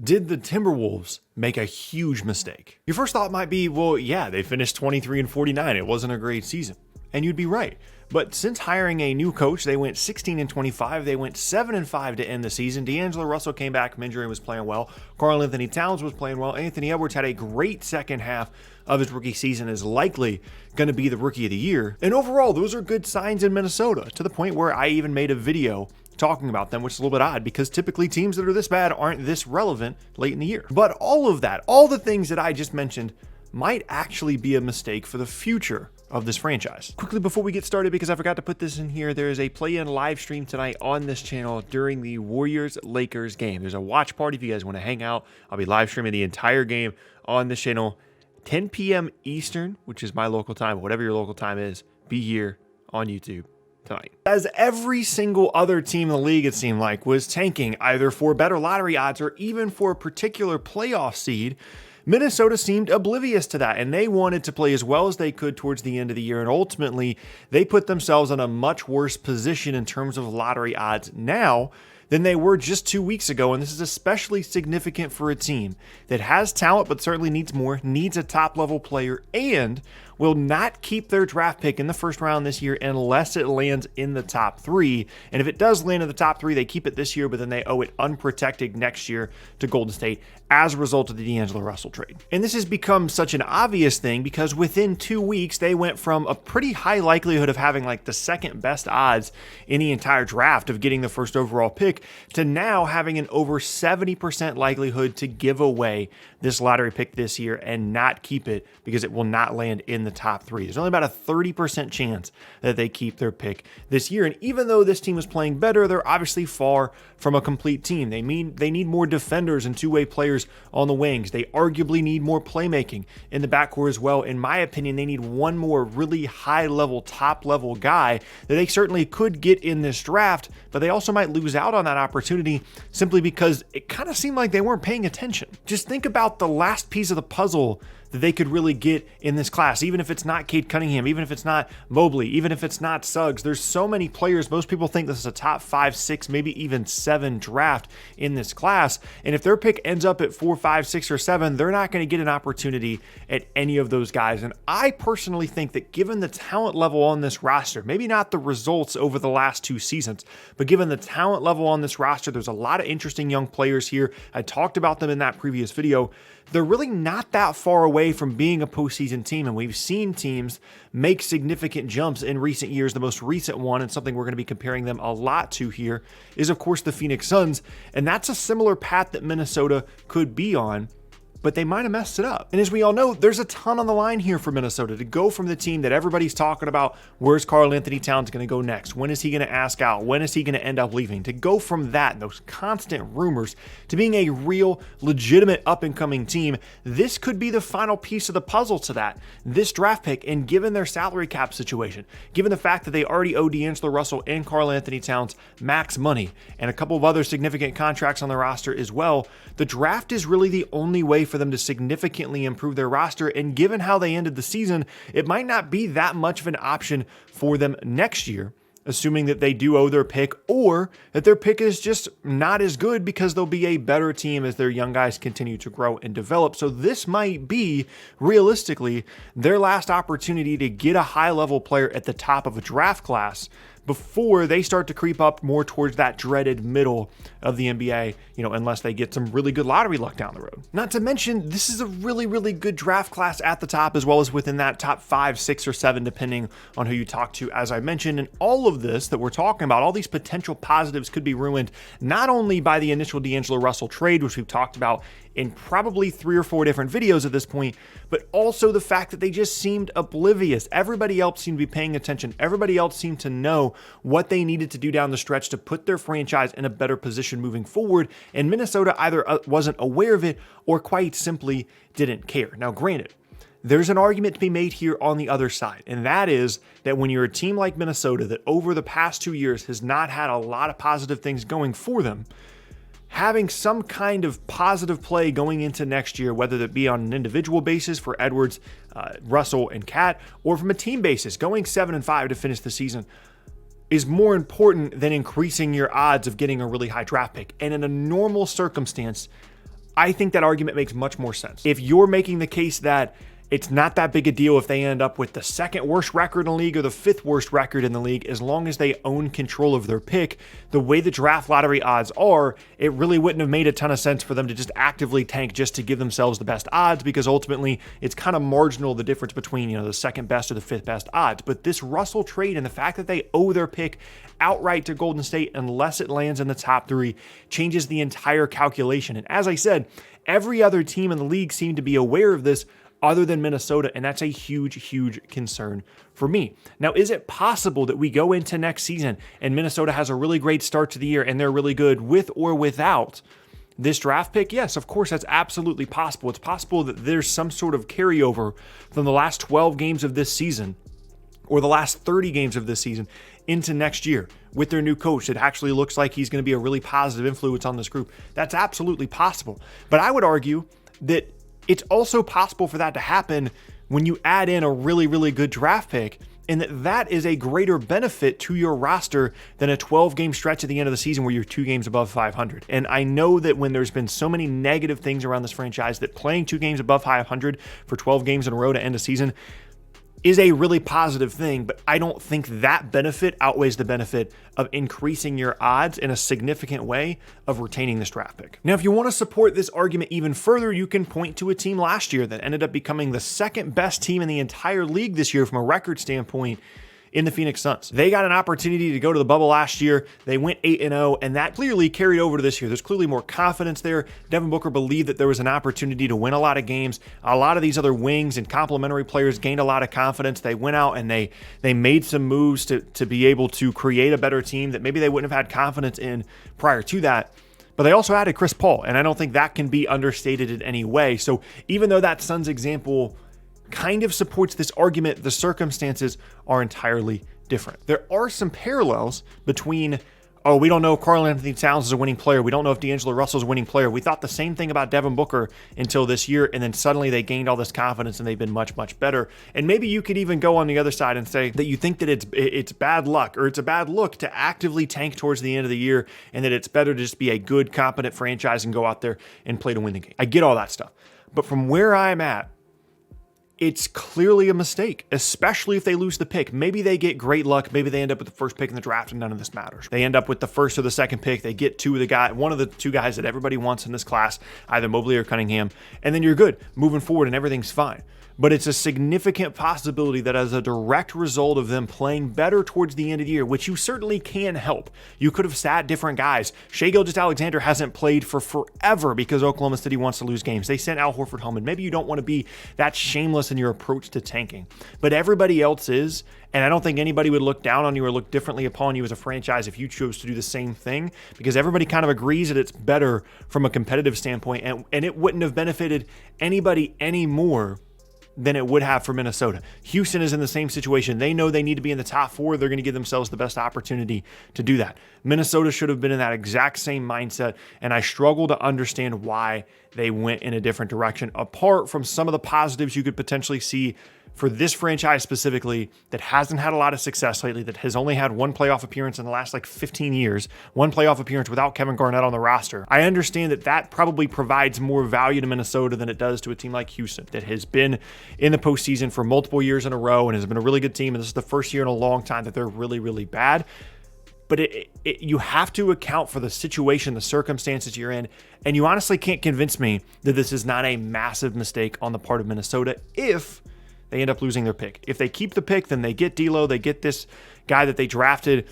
Did the Timberwolves make a huge mistake? Your first thought might be, well, yeah, they finished 23-49. It wasn't a great season. And you'd be right. But since hiring a new coach, they went 16-25. They went 7-5 to end the season. D'Angelo Russell came back from injury and was playing well. Karl-Anthony Towns was playing well. Anthony Edwards had a great second half of his rookie season, is likely going to be the rookie of the year. And overall, those are good signs in Minnesota, to the point where I even made a video talking about them, which is a little bit odd because typically teams that are this bad aren't this relevant late in the year. But all of that, all the things that I just mentioned, might actually be a mistake for the future of this franchise. Quickly before we get started, because I forgot to put this in here, there is a play-in live stream tonight on this channel during the Warriors-Lakers game. There's a watch party if you guys want to hang out. I'll be live streaming the entire game on this channel, 10 p.m. Eastern, which is my local time, whatever your local time is. Be here on YouTube tonight. As every single other team in the league, it seemed like, was tanking either for better lottery odds or even for a particular playoff seed, Minnesota seemed oblivious to that, and they wanted to play as well as they could towards the end of the year, and ultimately, they put themselves in a much worse position in terms of lottery odds now than they were just 2 weeks ago, and this is especially significant for a team that has talent but certainly needs more, needs a top-level player, and will not keep their draft pick in the first round this year unless it lands in the top 3. And if it does land in the top 3, they keep it this year, but then they owe it unprotected next year to Golden State as a result of the D'Angelo Russell trade. And this has become such an obvious thing because within 2 weeks, they went from a pretty high likelihood of having like the second best odds in the entire draft of getting the first overall pick to now having an over 70% likelihood to give away this lottery pick this year and not keep it because it will not land in the top 3. There's only about a 30% chance that they keep their pick this year. And even though this team is playing better, they're obviously far from a complete team. They need more defenders and two-way players on the wings. They arguably need more playmaking in the backcourt as well. In my opinion, they need one more really high-level, top-level guy that they certainly could get in this draft, but they also might lose out on that opportunity simply because it kind of seemed like they weren't paying attention. Just think about the last piece of the puzzle that they could really get in this class, even if it's not Cade Cunningham, even if it's not Mobley, even if it's not Suggs. There's so many players. Most people think this is a top 5, 6, maybe even 7 draft in this class. And if their pick ends up at 4, 5, 6, or 7, they're not going to get an opportunity at any of those guys. And I personally think that given the talent level on this roster, maybe not the results over the last 2 seasons, but given the talent level on this roster, there's a lot of interesting young players here. I talked about them in that previous video. They're really not that far away from being a postseason team, and we've seen teams make significant jumps in recent years. The most recent one, and something we're going to be comparing them a lot to here, is of course the Phoenix Suns, and that's a similar path that Minnesota could be on, but they might have messed it up. And as we all know, there's a ton on the line here for Minnesota to go from the team that everybody's talking about, where's Karl-Anthony Towns going to go next? When is he going to ask out? When is he going to end up leaving? To go from that, those constant rumors, to being a real, legitimate up-and-coming team, this could be the final piece of the puzzle to that. This draft pick, and given their salary cap situation, given the fact that they already owe D'Angelo Russell and Karl-Anthony Towns max money, and a couple of other significant contracts on the roster as well, the draft is really the only way for them to significantly improve their roster, and given how they ended the season, it might not be that much of an option for them next year, assuming that they do owe their pick or that their pick is just not as good because they'll be a better team as their young guys continue to grow and develop. So this might be, realistically, their last opportunity to get a high-level player at the top of a draft class before they start to creep up more towards that dreaded middle of the NBA, unless they get some really good lottery luck down the road. Not to mention, this is a really, really good draft class at the top, as well as within that top 5, 6, or 7, depending on who you talk to, as I mentioned. And all of this that we're talking about, all these potential positives could be ruined not only by the initial D'Angelo Russell trade, which we've talked about in probably 3 or 4 different videos at this point, but also the fact that they just seemed oblivious. Everybody else seemed to be paying attention. Everybody else seemed to know what they needed to do down the stretch to put their franchise in a better position moving forward, and Minnesota either wasn't aware of it or quite simply didn't care. Now, granted, there's an argument to be made here on the other side, and that is that when you're a team like Minnesota that over the past 2 years has not had a lot of positive things going for them, having some kind of positive play going into next year, whether that be on an individual basis for Edwards, Russell, and Cat, or from a team basis, going 7-5 to finish the season, is more important than increasing your odds of getting a really high draft pick. And in a normal circumstance, I think that argument makes much more sense. If you're making the case that it's not that big a deal if they end up with the second worst record in the league or the fifth worst record in the league, as long as they own control of their pick, the way the draft lottery odds are, it really wouldn't have made a ton of sense for them to just actively tank just to give themselves the best odds, because ultimately it's kind of marginal, the difference between, the second best or the fifth best odds. But this Russell trade and the fact that they owe their pick outright to Golden State unless it lands in the top 3 changes the entire calculation. And as I said, every other team in the league seemed to be aware of this other than Minnesota, and that's a huge, huge concern for me. Now, is it possible that we go into next season and Minnesota has a really great start to the year and they're really good with or without this draft pick? Yes, of course, that's absolutely possible. It's possible that there's some sort of carryover from the last 12 games of this season or the last 30 games of this season into next year with their new coach. It actually looks like he's going to be a really positive influence on this group. That's absolutely possible. But I would argue that it's also possible for that to happen when you add in a really, really good draft pick, and that is a greater benefit to your roster than a 12-game stretch at the end of the season where you're 2 games above 500. And I know that when there's been so many negative things around this franchise, that playing 2 games above 500 for 12 games in a row to end a season is a really positive thing, but I don't think that benefit outweighs the benefit of increasing your odds in a significant way of retaining this draft pick. Now, if you want to support this argument even further, you can point to a team last year that ended up becoming the second best team in the entire league this year from a record standpoint in the Phoenix Suns. They got an opportunity to go to the bubble last year. They went 8-0, and that clearly carried over to this year. There's clearly more confidence there. Devin Booker believed that there was an opportunity to win a lot of games. A lot of these other wings and complementary players gained a lot of confidence. They went out and they made some moves to be able to create a better team that maybe they wouldn't have had confidence in prior to that. But they also added Chris Paul, and I don't think that can be understated in any way. So even though that Suns example kind of supports this argument, the circumstances are entirely different. There are some parallels between, we don't know if Karl-Anthony Towns is a winning player. We don't know if D'Angelo Russell is a winning player. We thought the same thing about Devin Booker until this year, and then suddenly they gained all this confidence and they've been much, much better. And maybe you could even go on the other side and say that you think that it's bad luck or it's a bad look to actively tank towards the end of the year, and that it's better to just be a good, competent franchise and go out there and play to win the game. I get all that stuff. But from where I'm at, it's clearly a mistake, especially if they lose the pick. Maybe they get great luck. Maybe they end up with the first pick in the draft and none of this matters. They end up with the first or the second pick. They get one of the 2 guys that everybody wants in this class, either Mobley or Cunningham, and then you're good moving forward and everything's fine. But it's a significant possibility that as a direct result of them playing better towards the end of the year, which you certainly can help, you could have sat different guys. Shai Gilgeous-Alexander hasn't played for forever because Oklahoma City wants to lose games. They sent Al Horford home, and maybe you don't want to be that shameless in your approach to tanking. But everybody else is, and I don't think anybody would look down on you or look differently upon you as a franchise if you chose to do the same thing, because everybody kind of agrees that it's better from a competitive standpoint, and it wouldn't have benefited anybody any more than it would have for Minnesota. Houston is in the same situation. They know they need to be in the top 4. They're going to give themselves the best opportunity to do that. Minnesota should have been in that exact same mindset, and I struggle to understand why they went in a different direction, apart from some of the positives you could potentially see for this franchise specifically that hasn't had a lot of success lately, that has only had 1 playoff appearance in the last 15 years, 1 playoff appearance without Kevin Garnett on the roster. I understand that probably provides more value to Minnesota than it does to a team like Houston that has been in the postseason for multiple years in a row and has been a really good team, and this is the first year in a long time that they're really, really bad. But you have to account for the situation, the circumstances you're in, and you honestly can't convince me that this is not a massive mistake on the part of Minnesota if they end up losing their pick. If they keep the pick, then they get D'Lo, they get this guy that they drafted,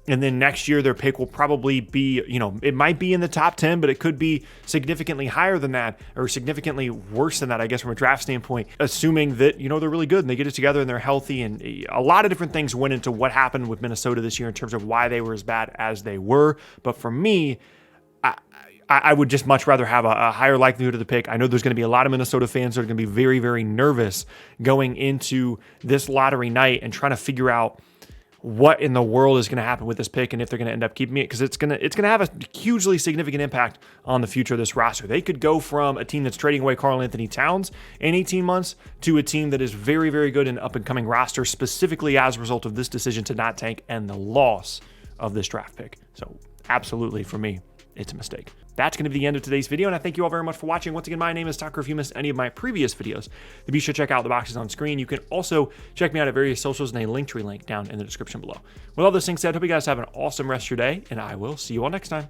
and then next year their pick will probably be, it might be in the top 10, but it could be significantly higher than that, or significantly worse than that, I guess, from a draft standpoint, assuming that, they're really good and they get it together and they're healthy. And a lot of different things went into what happened with Minnesota this year in terms of why they were as bad as they were. But for me, I would just much rather have a higher likelihood of the pick. I know there's going to be a lot of Minnesota fans that are going to be very, very nervous going into this lottery night and trying to figure out what in the world is going to happen with this pick and if they're going to end up keeping it, because it's going to have a hugely significant impact on the future of this roster. They could go from a team that's trading away Karl-Anthony Towns in 18 months to a team that is very, very good in up-and-coming roster, specifically as a result of this decision to not tank and the loss of this draft pick. So absolutely, for me, it's a mistake. that's going to be the end of today's video, and I thank you all very much for watching. Once again, my name is Tucker. If you missed any of my previous videos, then be sure to check out the boxes on screen. You can also check me out at various socials and a Linktree link down in the description below. With all those things said, hope you guys have an awesome rest of your day, and I will see you all next time.